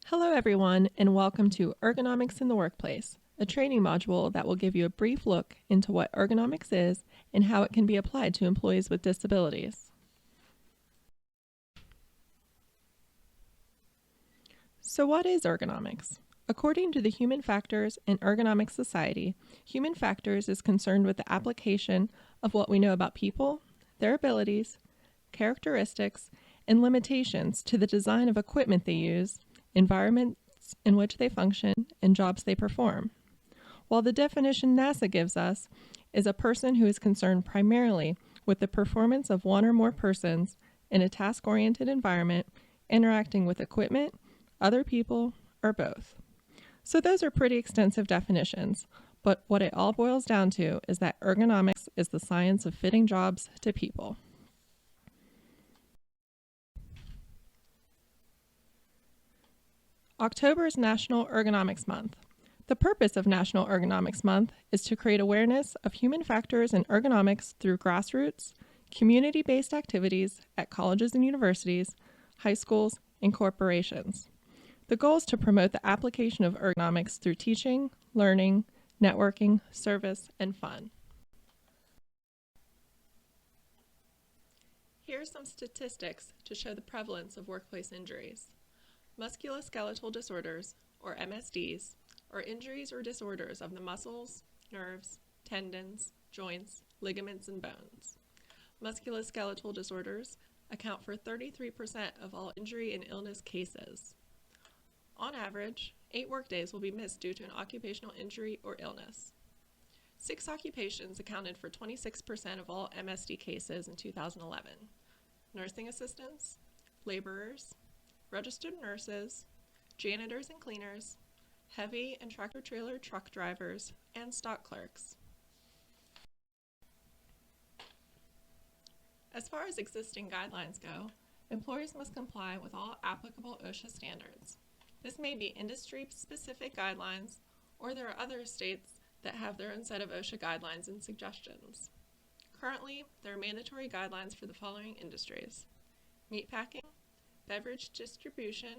Hello everyone, and welcome to Ergonomics in the Workplace, a training module that will give you a brief look into what ergonomics is and how it can be applied to employees with disabilities. So what is ergonomics? According to the Human Factors and Ergonomics Society, human factors is concerned with the application of what we know about people, their abilities, characteristics, and limitations to the design of equipment they use, environments in which they function, and jobs they perform. While the definition NASA gives us is a person who is concerned primarily with the performance of one or more persons in a task-oriented environment, interacting with equipment, other people, or both. So those are pretty extensive definitions, but what it all boils down to is that ergonomics is the science of fitting jobs to people. October is National Ergonomics Month. The purpose of National Ergonomics Month is to create awareness of human factors in ergonomics through grassroots, community-based activities at colleges and universities, high schools, and corporations. The goal is to promote the application of ergonomics through teaching, learning, networking, service, and fun. Here are some statistics to show the prevalence of workplace injuries. Musculoskeletal disorders, or MSDs, are injuries or disorders of the muscles, nerves, tendons, joints, ligaments, and bones. Musculoskeletal disorders account for 33% of all injury and illness cases. On average, 8 workdays will be missed due to an occupational injury or illness. 6 occupations accounted for 26% of all MSD cases in 2011. Nursing assistants, laborers, registered nurses, janitors and cleaners, heavy and tractor-trailer truck drivers, and stock clerks. As far as existing guidelines go, employers must comply with all applicable OSHA standards. This may be industry-specific guidelines, or there are other states that have their own set of OSHA guidelines and suggestions. Currently, there are mandatory guidelines for the following industries: meatpacking, beverage distribution,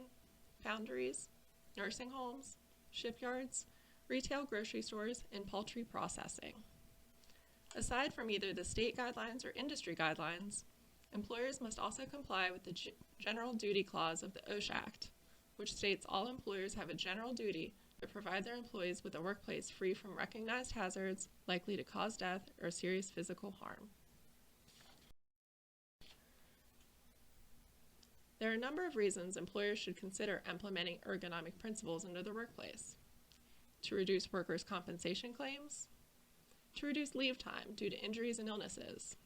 foundries, nursing homes, shipyards, retail grocery stores, and poultry processing. Aside from either the state guidelines or industry guidelines, employers must also comply with the General Duty Clause of the OSHA Act, which states all employers have a general duty to provide their employees with a workplace free from recognized hazards likely to cause death or serious physical harm. There are a number of reasons employers should consider implementing ergonomic principles into the workplace: to reduce workers' compensation claims, to reduce leave time due to injuries and illnesses,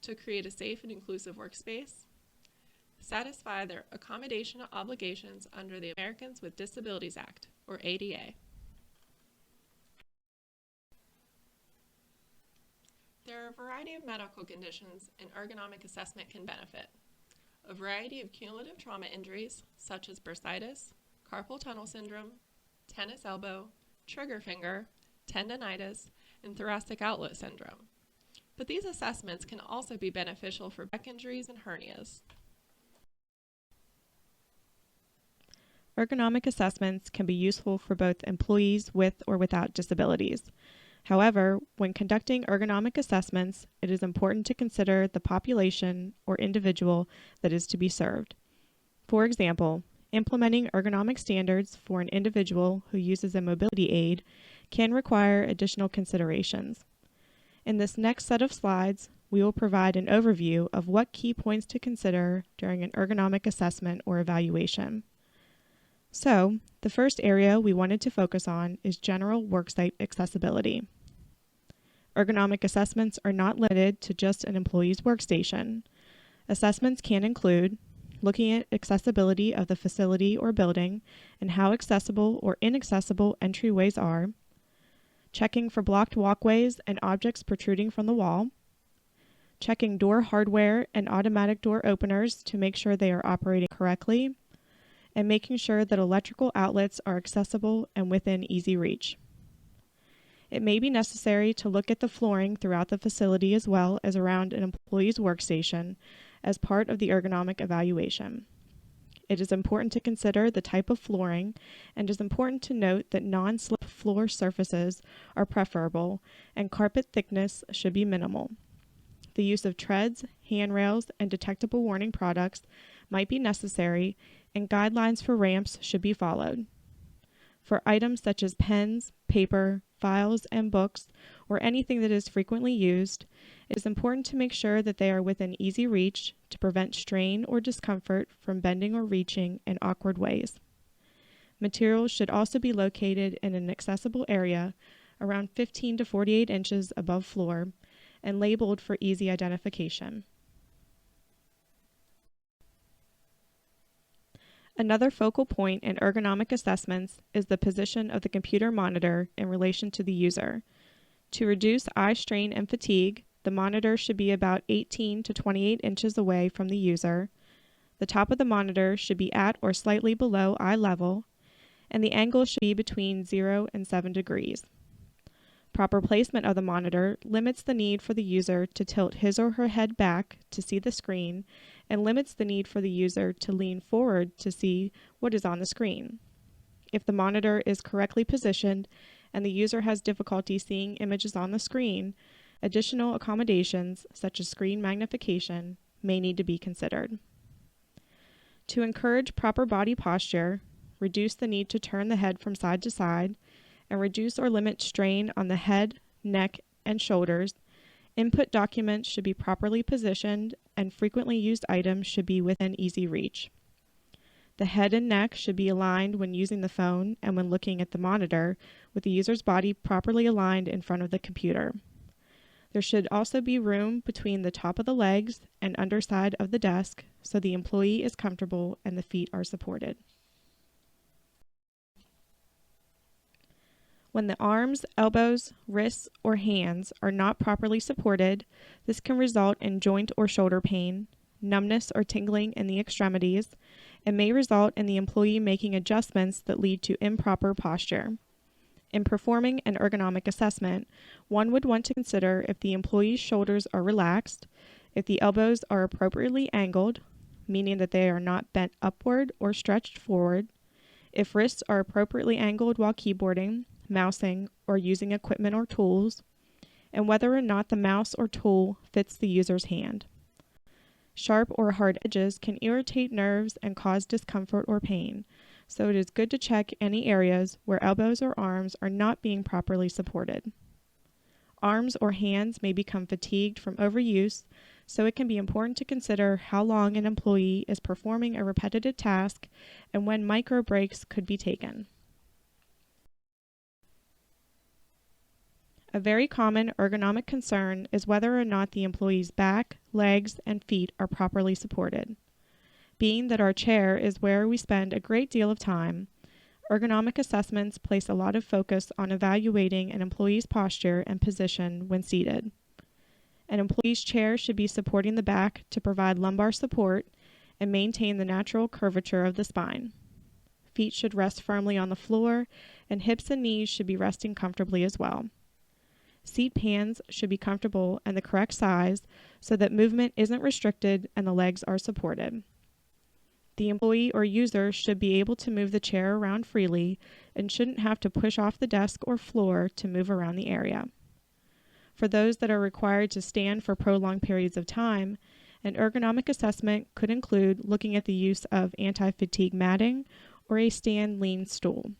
to create a safe and inclusive workspace, satisfy their accommodation obligations under the Americans with Disabilities Act, or ADA. There are a variety of medical conditions an ergonomic assessment can benefit. A variety of cumulative trauma injuries, such as bursitis, carpal tunnel syndrome, tennis elbow, trigger finger, tendonitis, and thoracic outlet syndrome. But these assessments can also be beneficial for back injuries and hernias. Ergonomic assessments can be useful for both employees with or without disabilities. However, when conducting ergonomic assessments, it is important to consider the population or individual that is to be served. For example, implementing ergonomic standards for an individual who uses a mobility aid can require additional considerations. In this next set of slides, we will provide an overview of what key points to consider during an ergonomic assessment or evaluation. So, the first area we wanted to focus on is general worksite accessibility. Ergonomic assessments are not limited to just an employee's workstation. Assessments can include looking at accessibility of the facility or building and how accessible or inaccessible entryways are, checking for blocked walkways and objects protruding from the wall, checking door hardware and automatic door openers to make sure they are operating correctly, and making sure that electrical outlets are accessible and within easy reach. It may be necessary to look at the flooring throughout the facility as well as around an employee's workstation as part of the ergonomic evaluation. it is important to consider the type of flooring, and it is important to note that non-slip floor surfaces are preferable and carpet thickness should be minimal. The use of treads, handrails, and detectable warning products might be necessary, and guidelines for ramps should be followed. For items such as pens, paper, files, and books, or anything that is frequently used, it is important to make sure that they are within easy reach to prevent strain or discomfort from bending or reaching in awkward ways. Materials should also be located in an accessible area around 15 to 48 inches above floor and labeled for easy identification. Another focal point in ergonomic assessments is the position of the computer monitor in relation to the user. To reduce eye strain and fatigue, the monitor should be about 18 to 28 inches away from the user. The top of the monitor should be at or slightly below eye level, and the angle should be between 0 and 7 degrees. Proper placement of the monitor limits the need for the user to tilt his or her head back to see the screen and limits the need for the user to lean forward to see what is on the screen. If the monitor is correctly positioned and the user has difficulty seeing images on the screen, additional accommodations such as screen magnification may need to be considered. To encourage proper body posture, reduce the need to turn the head from side to side, and reduce or limit strain on the head, neck, and shoulders, input documents should be properly positioned and frequently used items should be within easy reach. The head and neck should be aligned when using the phone and when looking at the monitor, with the user's body properly aligned in front of the computer. There should also be room between the top of the legs and underside of the desk so the employee is comfortable and the feet are supported. When the arms, elbows, wrists, or hands are not properly supported, this can result in joint or shoulder pain, numbness or tingling in the extremities, and may result in the employee making adjustments that lead to improper posture. In performing an ergonomic assessment, one would want to consider if the employee's shoulders are relaxed, if the elbows are appropriately angled, meaning that they are not bent upward or stretched forward, if wrists are appropriately angled while keyboarding, mousing, or using equipment or tools, and whether or not the mouse or tool fits the user's hand. Sharp or hard edges can irritate nerves and cause discomfort or pain, so it is good to check any areas where elbows or arms are not being properly supported. Arms or hands may become fatigued from overuse, so it can be important to consider how long an employee is performing a repetitive task and when micro breaks could be taken. A very common ergonomic concern is whether or not the employee's back, legs, and feet are properly supported. Being that our chair is where we spend a great deal of time, ergonomic assessments place a lot of focus on evaluating an employee's posture and position when seated. An employee's chair should be supporting the back to provide lumbar support and maintain the natural curvature of the spine. Feet should rest firmly on the floor, and hips and knees should be resting comfortably as well. Seat pans should be comfortable and the correct size so that movement isn't restricted and the legs are supported. The employee or user should be able to move the chair around freely and shouldn't have to push off the desk or floor to move around the area. For those that are required to stand for prolonged periods of time, an ergonomic assessment could include looking at the use of anti-fatigue matting or a stand-lean stool.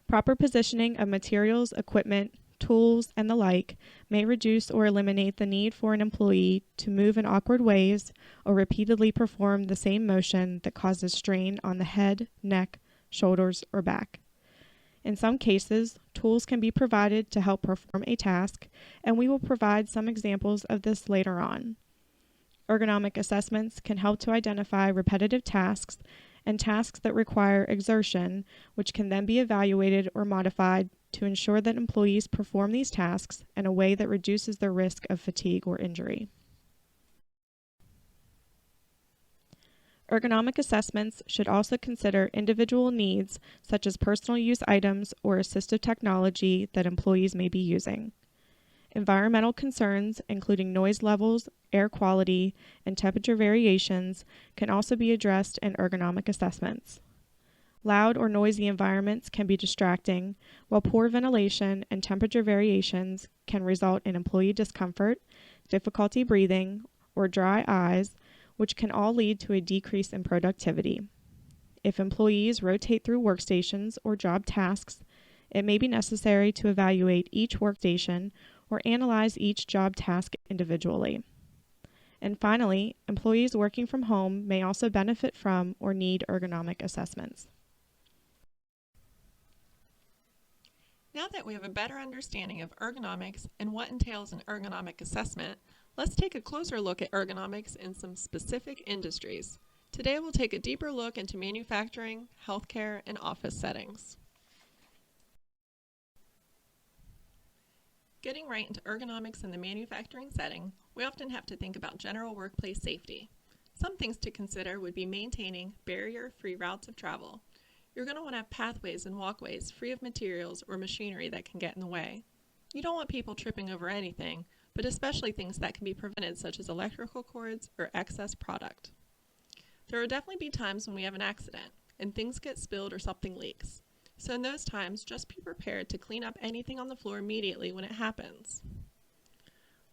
Proper positioning of materials, equipment, tools, and the like may reduce or eliminate the need for an employee to move in awkward ways or repeatedly perform the same motion that causes strain on the head, neck, shoulders, or back. In some cases, tools can be provided to help perform a task, and we will provide some examples of this later on. Ergonomic assessments can help to identify repetitive tasks and tasks that require exertion, which can then be evaluated or modified to ensure that employees perform these tasks in a way that reduces their risk of fatigue or injury. Ergonomic assessments should also consider individual needs such as personal use items or assistive technology that employees may be using. Environmental concerns, including noise levels, air quality, and temperature variations can also be addressed in ergonomic assessments. Loud or noisy environments can be distracting, while poor ventilation and temperature variations can result in employee discomfort, difficulty breathing, or dry eyes, which can all lead to a decrease in productivity. If employees rotate through workstations or job tasks, it may be necessary to evaluate each workstation or analyze each job task individually. And finally, employees working from home may also benefit from or need ergonomic assessments. Now that we have a better understanding of ergonomics and what entails an ergonomic assessment, let's take a closer look at ergonomics in some specific industries. Today we'll take a deeper look into manufacturing, healthcare, and office settings. Getting right into ergonomics in the manufacturing setting, we often have to think about general workplace safety. Some things to consider would be maintaining barrier-free routes of travel. You're going to want to have pathways and walkways free of materials or machinery that can get in the way. You don't want people tripping over anything, but especially things that can be prevented, such as electrical cords or excess product. There will definitely be times when we have an accident and things get spilled or something leaks. So in those times, just be prepared to clean up anything on the floor immediately when it happens.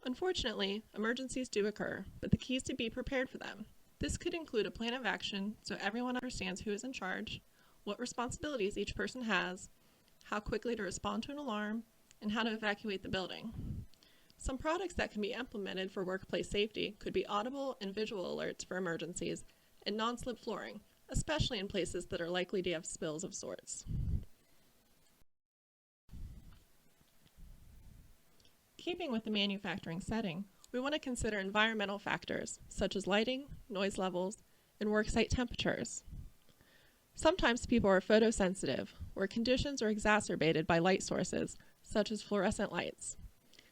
Unfortunately, emergencies do occur, but the key is to be prepared for them. This could include a plan of action so everyone understands who is in charge, what responsibilities each person has, how quickly to respond to an alarm, and how to evacuate the building. Some products that can be implemented for workplace safety could be audible and visual alerts for emergencies and non-slip flooring, especially in places that are likely to have spills of sorts. Keeping with the manufacturing setting, we want to consider environmental factors such as lighting, noise levels, and worksite temperatures. Sometimes people are photosensitive, where conditions are exacerbated by light sources, such as fluorescent lights.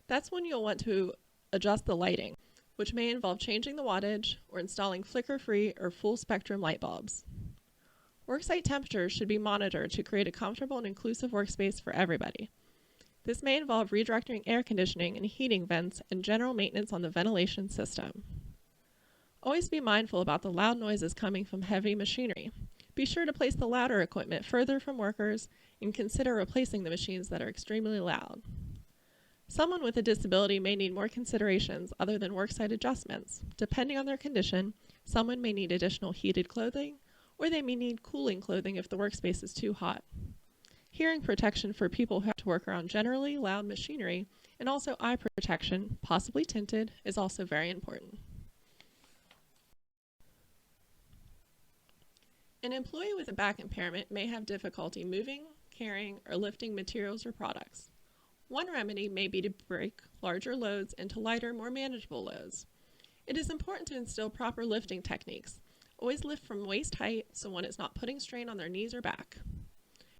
That's when you'll want to adjust the lighting, which may involve changing the wattage or installing flicker-free or full-spectrum light bulbs. Worksite temperatures should be monitored to create a comfortable and inclusive workspace for everybody. This may involve redirecting air conditioning and heating vents and general maintenance on the ventilation system. Always be mindful about the loud noises coming from heavy machinery. Be sure to place the louder equipment further from workers and consider replacing the machines that are extremely loud. Someone with a disability may need more considerations other than worksite adjustments. Depending on their condition, someone may need additional heated clothing, or they may need cooling clothing if the workspace is too hot. Hearing protection for people who have to work around generally loud machinery, and also eye protection, possibly tinted, is also very important. An employee with a back impairment may have difficulty moving, carrying, or lifting materials or products. One remedy may be to break larger loads into lighter, more manageable loads. It is important to instill proper lifting techniques. Always lift from waist height so one is not putting strain on their knees or back.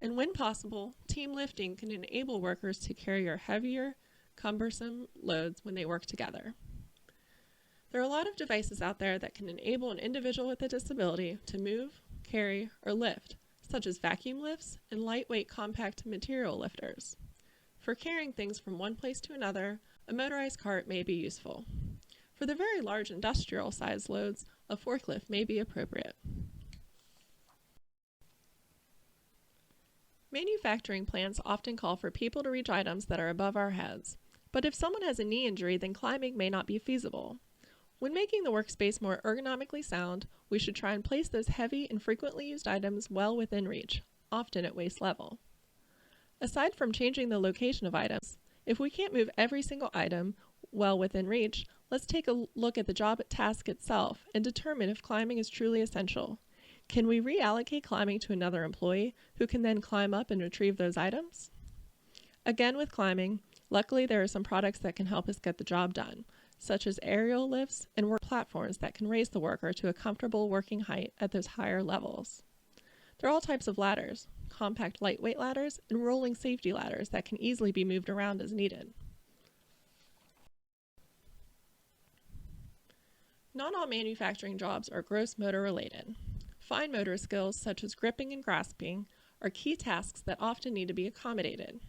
And when possible, team lifting can enable workers to carry heavier, cumbersome loads when they work together. There are a lot of devices out there that can enable an individual with a disability to move, carry, or lift, such as vacuum lifts and lightweight compact material lifters. For carrying things from one place to another, a motorized cart may be useful. For the very large industrial-sized loads, a forklift may be appropriate. Manufacturing plants often call for people to reach items that are above our heads, but if someone has a knee injury, then climbing may not be feasible. When making the workspace more ergonomically sound, we should try and place those heavy and frequently used items well within reach, often at waist level. Aside from changing the location of items, if we can't move every single item well within reach, let's take a look at the job task itself and determine if climbing is truly essential. Can we reallocate climbing to another employee who can then climb up and retrieve those items? Again, with climbing, luckily there are some products that can help us get the job done, such as aerial lifts and work platforms that can raise the worker to a comfortable working height at those higher levels. There are all types of ladders, compact lightweight ladders, and rolling safety ladders that can easily be moved around as needed. Not all manufacturing jobs are gross motor related. Fine motor skills such as gripping and grasping are key tasks that often need to be accommodated.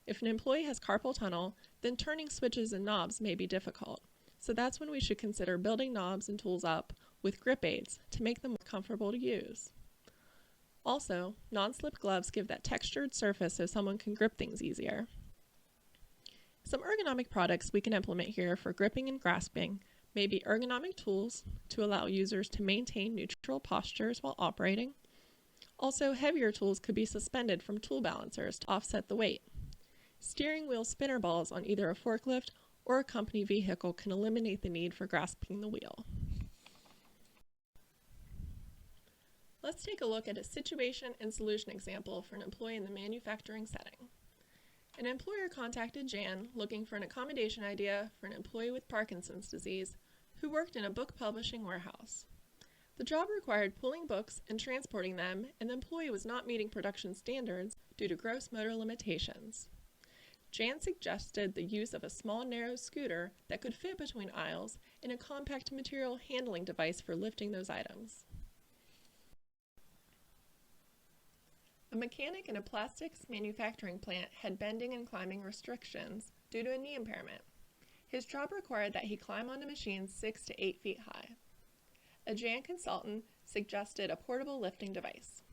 If an employee has carpal tunnel, then turning switches and knobs may be difficult. So that's when we should consider building knobs and tools up with grip aids to make them more comfortable to use. Also, non-slip gloves give that textured surface so someone can grip things easier. Some ergonomic products we can implement here for gripping and grasping may be ergonomic tools to allow users to maintain neutral postures while operating. Also, heavier tools could be suspended from tool balancers to offset the weight. Steering wheel spinner balls on either a forklift or a company vehicle can eliminate the need for grasping the wheel. Let's take a look at a situation and solution example for an employee in the manufacturing setting. An employer contacted Jan looking for an accommodation idea for an employee with Parkinson's disease who worked in a book publishing warehouse. The job required pulling books and transporting them, and the employee was not meeting production standards due to gross motor limitations. Jan suggested the use of a small, narrow scooter that could fit between aisles and a compact material handling device for lifting those items. A mechanic in a plastics manufacturing plant had bending and climbing restrictions due to a knee impairment. His job required that he climb onto machines 6 to 8 feet high. A Jan consultant suggested a portable lifting device.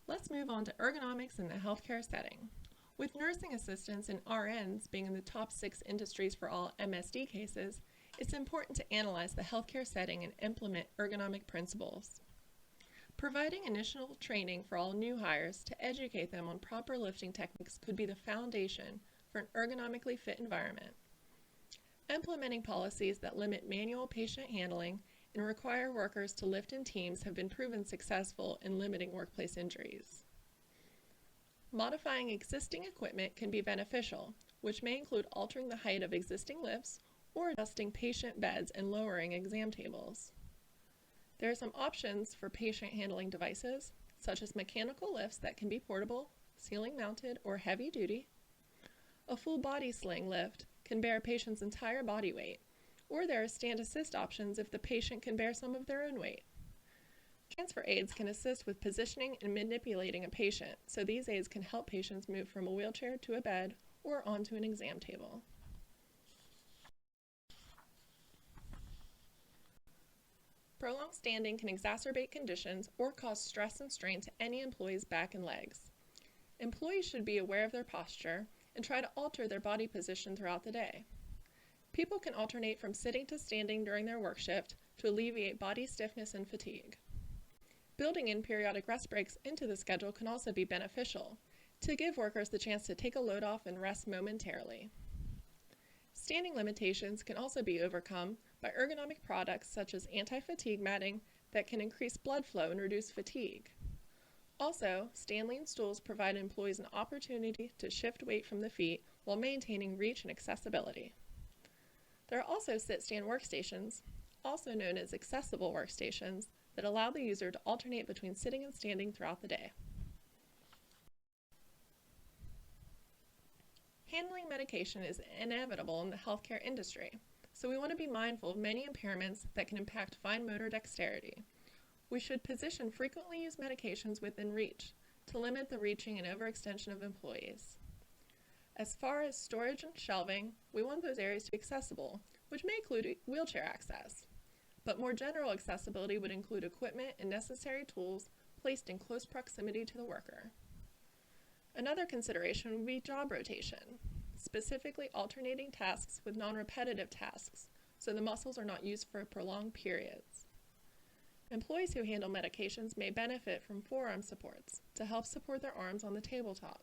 Let's move on to ergonomics in the healthcare setting. With nursing assistants and RNs being in the top 6 industries for all MSD cases, it's important to analyze the healthcare setting and implement ergonomic principles. Providing initial training for all new hires to educate them on proper lifting techniques could be the foundation for an ergonomically fit environment. Implementing policies that limit manual patient handling and require workers to lift in teams have been proven successful in limiting workplace injuries. Modifying existing equipment can be beneficial, which may include altering the height of existing lifts or adjusting patient beds and lowering exam tables. There are some options for patient handling devices, such as mechanical lifts that can be portable, ceiling mounted, or heavy duty. A full body sling lift can bear a patient's entire body weight, or there are stand assist options if the patient can bear some of their own weight. Transfer aids can assist with positioning and manipulating a patient, so these aids can help patients move from a wheelchair to a bed or onto an exam table. Prolonged standing can exacerbate conditions or cause stress and strain to any employee's back and legs. Employees should be aware of their posture and try to alter their body position throughout the day. People can alternate from sitting to standing during their work shift to alleviate body stiffness and fatigue. Building in periodic rest breaks into the schedule can also be beneficial to give workers the chance to take a load off and rest momentarily. Standing limitations can also be overcome by ergonomic products such as anti-fatigue matting that can increase blood flow and reduce fatigue. Also, stand-lean stools provide employees an opportunity to shift weight from the feet while maintaining reach and accessibility. There are also sit-stand workstations, also known as accessible workstations, that allow the user to alternate between sitting and standing throughout the day. Handling medication is inevitable in the healthcare industry, so we want to be mindful of many impairments that can impact fine motor dexterity. We should position frequently used medications within reach to limit the reaching and overextension of employees. As far as storage and shelving, we want those areas to be accessible, which may include wheelchair access. But more general accessibility would include equipment and necessary tools placed in close proximity to the worker. Another consideration would be job rotation, specifically alternating tasks with non-repetitive tasks, so the muscles are not used for prolonged periods. Employees who handle medications may benefit from forearm supports to help support their arms on the tabletop.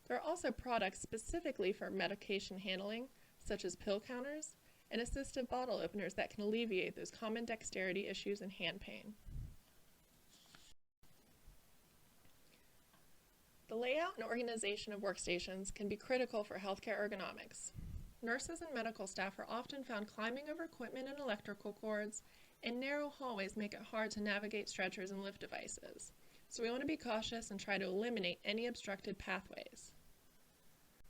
There are also products specifically for medication handling, such as pill counters and assistive bottle openers that can alleviate those common dexterity issues and hand pain. The layout and organization of workstations can be critical for healthcare ergonomics. Nurses and medical staff are often found climbing over equipment and electrical cords, and narrow hallways make it hard to navigate stretchers and lift devices. So we want to be cautious and try to eliminate any obstructed pathways.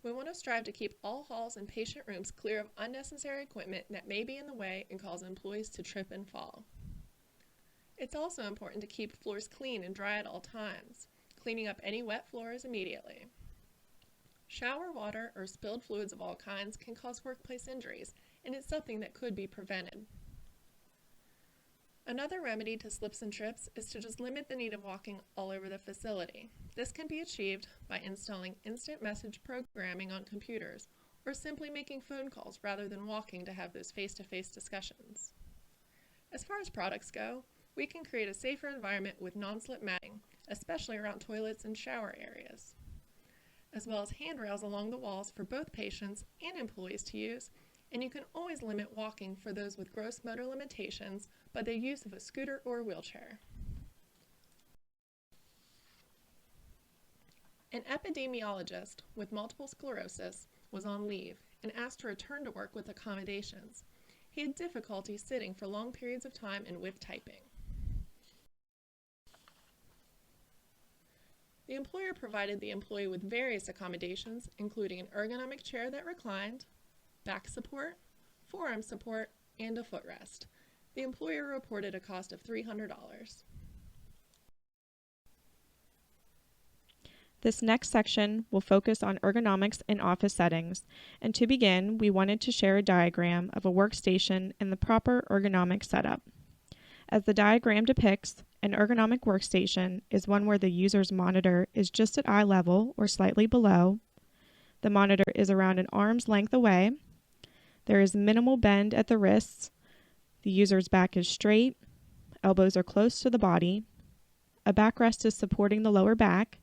We want to strive to keep all halls and patient rooms clear of unnecessary equipment that may be in the way and cause employees to trip and fall. It's also important to keep floors clean and dry at all times, cleaning up any wet floors immediately. Shower water or spilled fluids of all kinds can cause workplace injuries, and it's something that could be prevented. Another remedy to slips and trips is to just limit the need of walking all over the facility. This can be achieved by installing instant message programming on computers or simply making phone calls rather than walking to have those face-to-face discussions. As far as products go, we can create a safer environment with non-slip matting, especially around toilets and shower areas, as well as handrails along the walls for both patients and employees to use, and you can always limit walking for those with gross motor limitations by the use of a scooter or wheelchair. An epidemiologist with multiple sclerosis was on leave and asked to return to work with accommodations. He had difficulty sitting for long periods of time and with typing. The employer provided the employee with various accommodations, including an ergonomic chair that reclined, back support, forearm support, and a footrest. The employer reported a cost of $300. This next section will focus on ergonomics in office settings, and to begin, we wanted to share a diagram of a workstation in the proper ergonomic setup. As the diagram depicts, an ergonomic workstation is one where the user's monitor is just at eye level or slightly below. The monitor is around an arm's length away. There is minimal bend at the wrists. The user's back is straight. Elbows are close to the body. A backrest is supporting the lower back.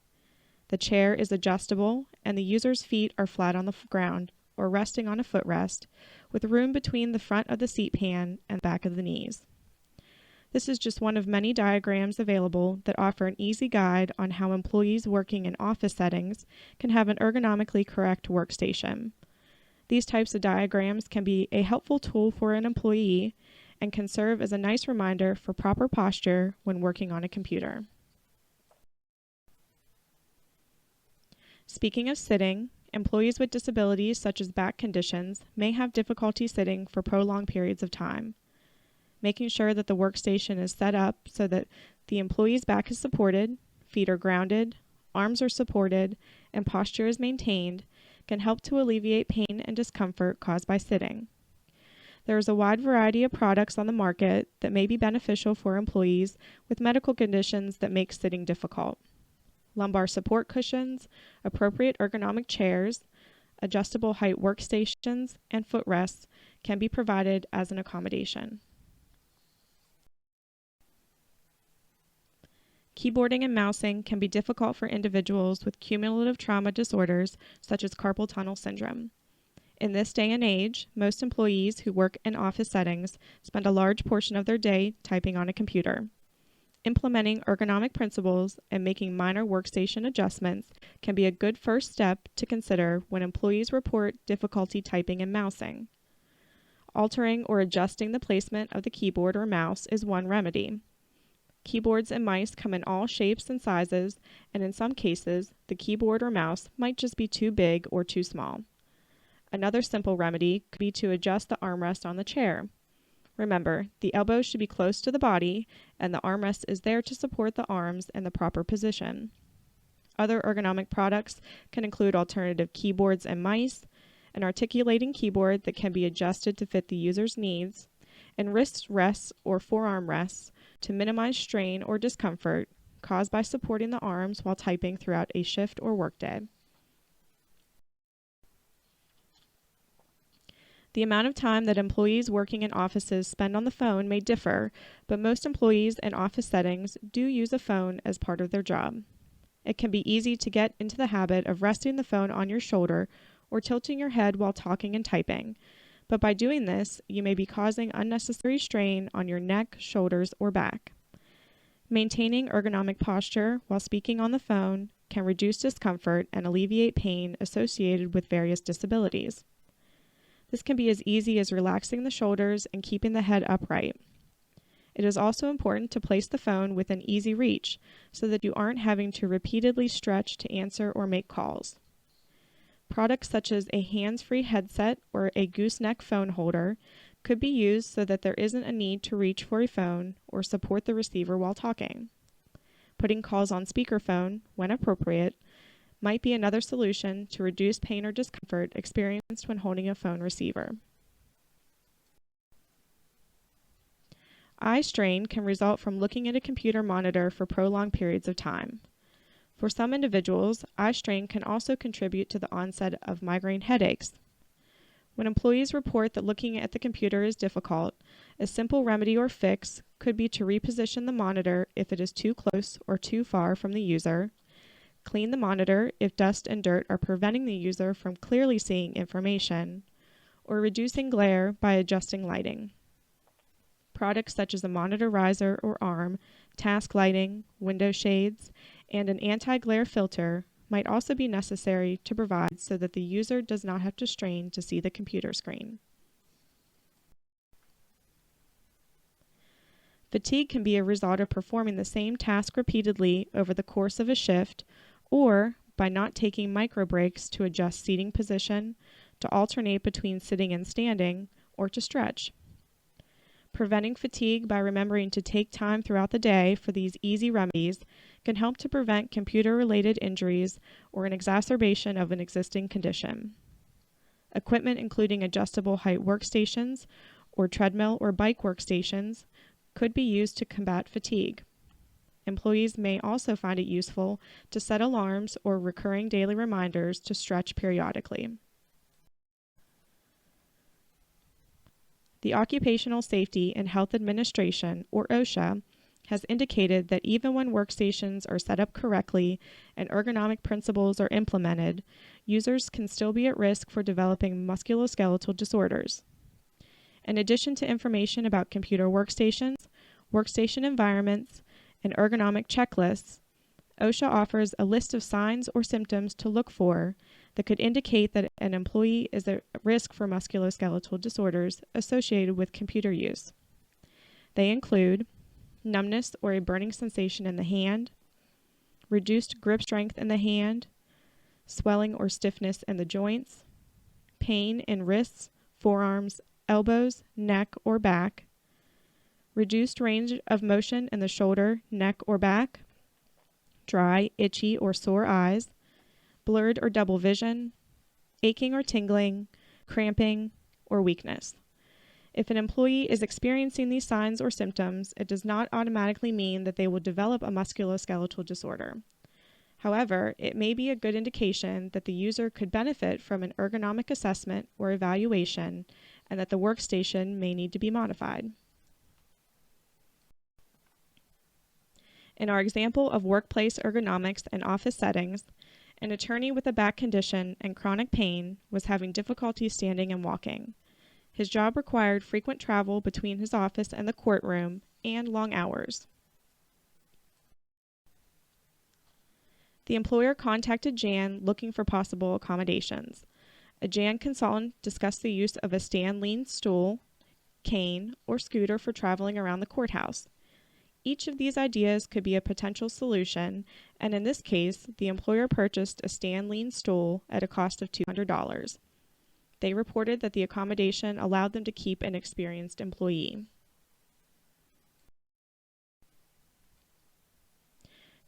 The chair is adjustable, and the user's feet are flat on the ground or resting on a footrest, with room between the front of the seat pan and back of the knees. This is just one of many diagrams available that offer an easy guide on how employees working in office settings can have an ergonomically correct workstation. These types of diagrams can be a helpful tool for an employee and can serve as a nice reminder for proper posture when working on a computer. Speaking of sitting, employees with disabilities such as back conditions may have difficulty sitting for prolonged periods of time. Making sure that the workstation is set up so that the employee's back is supported, feet are grounded, arms are supported, and posture is maintained can help to alleviate pain and discomfort caused by sitting. There is a wide variety of products on the market that may be beneficial for employees with medical conditions that make sitting difficult. Lumbar support cushions, appropriate ergonomic chairs, adjustable height workstations, and footrests can be provided as an accommodation. Keyboarding and mousing can be difficult for individuals with cumulative trauma disorders such as carpal tunnel syndrome. In this day and age, most employees who work in office settings spend a large portion of their day typing on a computer. Implementing ergonomic principles and making minor workstation adjustments can be a good first step to consider when employees report difficulty typing and mousing. Altering or adjusting the placement of the keyboard or mouse is one remedy. Keyboards and mice come in all shapes and sizes, and in some cases, the keyboard or mouse might just be too big or too small. Another simple remedy could be to adjust the armrest on the chair. Remember, the elbows should be close to the body, and the armrest is there to support the arms in the proper position. Other ergonomic products can include alternative keyboards and mice, an articulating keyboard that can be adjusted to fit the user's needs, and wrist rests or forearm rests to minimize strain or discomfort caused by supporting the arms while typing throughout a shift or workday. The amount of time that employees working in offices spend on the phone may differ, but most employees in office settings do use a phone as part of their job. It can be easy to get into the habit of resting the phone on your shoulder or tilting your head while talking and typing, but by doing this, you may be causing unnecessary strain on your neck, shoulders, or back. Maintaining ergonomic posture while speaking on the phone can reduce discomfort and alleviate pain associated with various disabilities. This can be as easy as relaxing the shoulders and keeping the head upright. It is also important to place the phone within easy reach so that you aren't having to repeatedly stretch to answer or make calls. Products such as a hands-free headset or a gooseneck phone holder could be used so that there isn't a need to reach for a phone or support the receiver while talking. Putting calls on speakerphone, when appropriate, might be another solution to reduce pain or discomfort experienced when holding a phone receiver. Eye strain can result from looking at a computer monitor for prolonged periods of time. For some individuals, eye strain can also contribute to the onset of migraine headaches. When employees report that looking at the computer is difficult, a simple remedy or fix could be to reposition the monitor if it is too close or too far from the user, clean the monitor if dust and dirt are preventing the user from clearly seeing information, or reducing glare by adjusting lighting. Products such as a monitor riser or arm, task lighting, window shades, and an anti-glare filter might also be necessary to provide so that the user does not have to strain to see the computer screen. Fatigue can be a result of performing the same task repeatedly over the course of a shift, or by not taking micro breaks to adjust seating position, to alternate between sitting and standing, or to stretch. Preventing fatigue by remembering to take time throughout the day for these easy remedies can help to prevent computer-related injuries or an exacerbation of an existing condition. Equipment including adjustable height workstations or treadmill or bike workstations could be used to combat fatigue. Employees may also find it useful to set alarms or recurring daily reminders to stretch periodically. The Occupational Safety and Health Administration, or OSHA, has indicated that even when workstations are set up correctly and ergonomic principles are implemented, users can still be at risk for developing musculoskeletal disorders. In addition to information about computer workstations, workstation environments, and ergonomic checklists, OSHA offers a list of signs or symptoms to look for that could indicate that an employee is at risk for musculoskeletal disorders associated with computer use. They include numbness or a burning sensation in the hand, reduced grip strength in the hand, swelling or stiffness in the joints, pain in wrists, forearms, elbows, neck, or back, reduced range of motion in the shoulder, neck, or back, dry, itchy, or sore eyes, blurred or double vision, aching or tingling, cramping, or weakness. If an employee is experiencing these signs or symptoms, it does not automatically mean that they will develop a musculoskeletal disorder. However, it may be a good indication that the user could benefit from an ergonomic assessment or evaluation and that the workstation may need to be modified. In our example of workplace ergonomics and office settings, an attorney with a back condition and chronic pain was having difficulty standing and walking. His job required frequent travel between his office and the courtroom and long hours. The employer contacted Jan looking for possible accommodations. A Jan consultant discussed the use of a stand-lean stool, cane, or scooter for traveling around the courthouse. Each of these ideas could be a potential solution, and in this case, the employer purchased a stand-lean stool at a cost of $200. They reported that the accommodation allowed them to keep an experienced employee.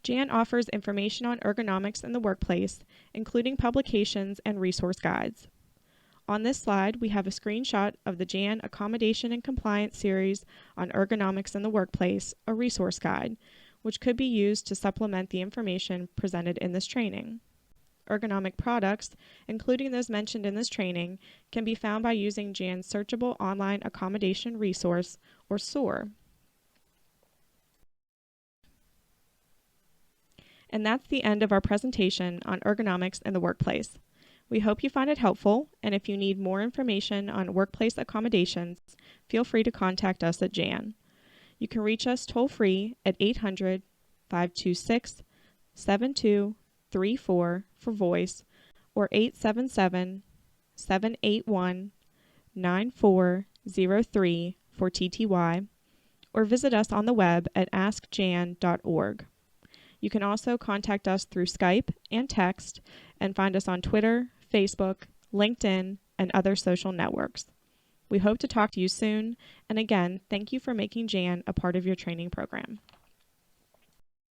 Jan offers information on ergonomics in the workplace, including publications and resource guides. On this slide, we have a screenshot of the Jan Accommodation and Compliance series on ergonomics in the workplace, a resource guide, which could be used to supplement the information presented in this training. Ergonomic products, including those mentioned in this training, can be found by using Jan's Searchable Online Accommodation Resource, or SOAR. And that's the end of our presentation on ergonomics in the workplace. We hope you find it helpful, and if you need more information on workplace accommodations, feel free to contact us at Jan. You can reach us toll-free at 800-526-7234 for voice, or 877-781-9403 for TTY, or visit us on the web at askjan.org. You can also contact us through Skype and text, and find us on Twitter, Facebook, LinkedIn, and other social networks. We hope to talk to you soon, and again, thank you for making Jan a part of your training program.